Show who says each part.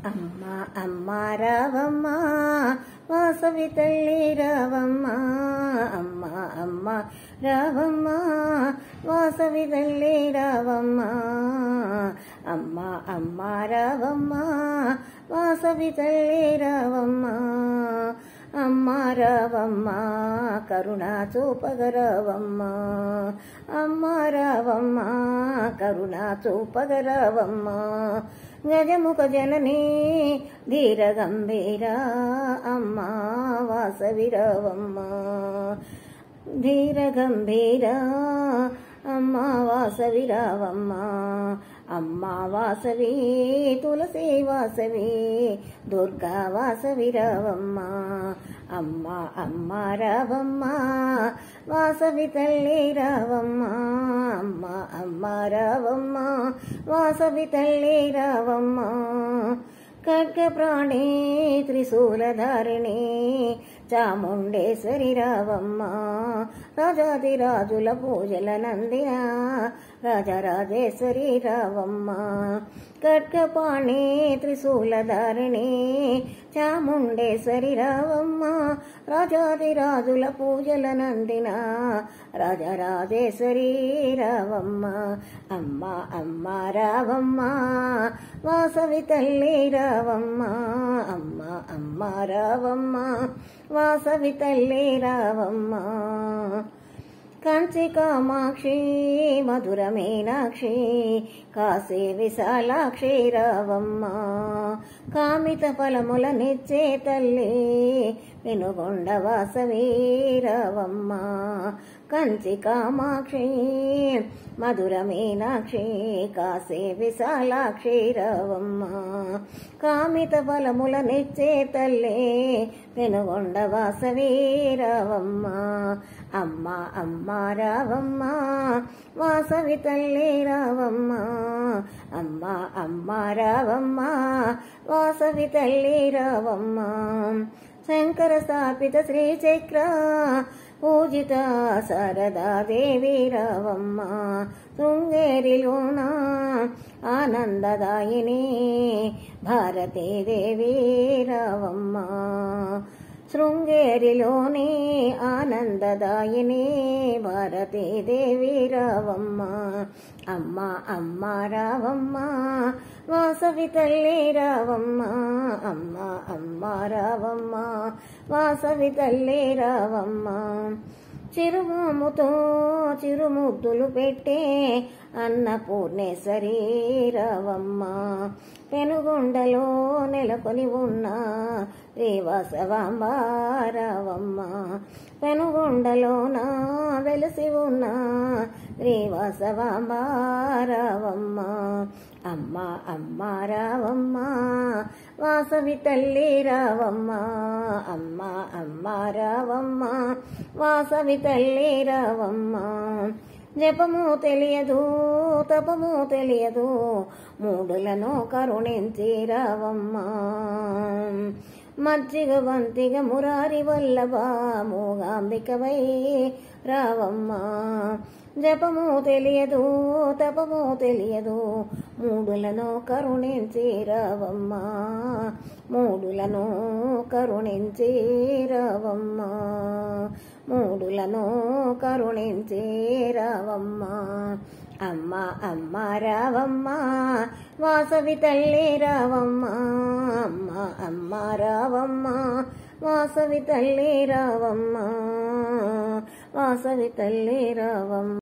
Speaker 1: అమ్మ అమ్మ రావమ్మ వాసవి తల్లి రావమ్మ అమ్మ అమ్మ రావమ్మ వాసవి తల్లి రావమ్మ అమ్మ అమ్మ రావమ్మ వాసవి తల్లి రావమ్మ అమ్మ రావమ్మ కరుణా చూపగరావమ్మ అమ్మ రావమ్మ కరుణా చూపగరావమ్మ గజముఖ జననీ ధీర గంభీర అమ్మ వాసవి రావమ్మ ధీర గంభీర అమ్మ వాసవి రావమ్మ అమ్మ వాసవి తులసి వాసవి దుర్గా వాసవి రావమ్మ అమ్మ అమ్మ రావమ్మ వాసవి తల్లి రావమ్మ అమ్మ అమ్మ రావమ్మ వాసవి తల్లి రావమ్మ ఖడ్గ ప్రాణి త్రిశూలధారిణి చాముండేశ్వరి రావమ్మ రాజాదిరాజుల పూజల నందిన రాజరాజేశ్వరి రావమ్మ ఖడ్గపాణి త్రిశూలధారిణి చాముండేశ్వరి రావమ్మ రాజాదిరాజుల పూజల నందిన రాజరాజేశ్వరి రావమ్మ అమ్మ అమ్మ రావమ్మ వాసవి తల్లి రావమ్మ అమ్మ అమ్మ రావమ్మ వాసవి తల్లి రావమ్మ కంచి కామాక్షి మధుర మీనాక్షి కాశీ విశాలాక్షి రావమ్మ కామిత ఫలముల నిచ్చే తల్లి వెనుగొండ వాసవి రావమ్మ కంచి కామాక్షి మధుర మీనాక్షి కాశీ విశాలాక్షి రావమ్మ కామిత ఫలముల నిచ్చే తల్లి వెనుగొండ వాసవి రావమ్మ అమ్మ అమ్మ రావమ్మ వాసవి తల్లి రావమ్మ అమ్మ అమ్మ రావమ్మ వాసవి తల్లి రావమ్మ శంకర స్థాపిత శ్రీచక్ర పూజిత శారదాదేవి రావమ్మ శృంగేరిలోన ఆనందదాయిని భారతీదేవి రావమ్మ శృంగేరిలోని ఆనందదాయిని భారతీదేవి రావమ్మ అమ్మ అమ్మ రావమ్మ వాసవి తల్లి రావమ్మ అమ్మ అమ్మ రావమ్మ వాసవి తల్లి రావమ్మ చిరుమూముతో చిరుముద్దులు పెట్టే అన్నపూర్ణేశ్వరి రావమ్మ పెనుగొండలో నెలకొని ఉన్న శ్రీవాసవాంబ రావమ్మ పెనుగొండలోన వెలసి ఉన్న శ్రీవాసవాంబ రావమ్మ అమ్మ అమ్మ రావమ్మ వాసవి తల్లి రావమ్మ అమ్మ అమ్మ రావమ్మ వాసవి తల్లి రావమ్మ జపము తెలియదు తపము తెలియదు మూడులను కరుణించి రావమ్మ మజ్జిగ వంతిగ మురారి వల్లభ మూగాంబికవై రావమ్మ జపము తెలియదు తపము తెలియదు మూడులను కరుణించి రావమ్మ మూడులను కరుణించి రావమ్మ మూడులను కరుణించి రావమ్మ అమ్మ అమ్మ రావమ్మ వాసవి తల్లి రావమ్మ అమ్మ అమ్మ రావమ్మ వాసవి తల్లి రావమ్మ వాసవి తల్లి రావమ్మ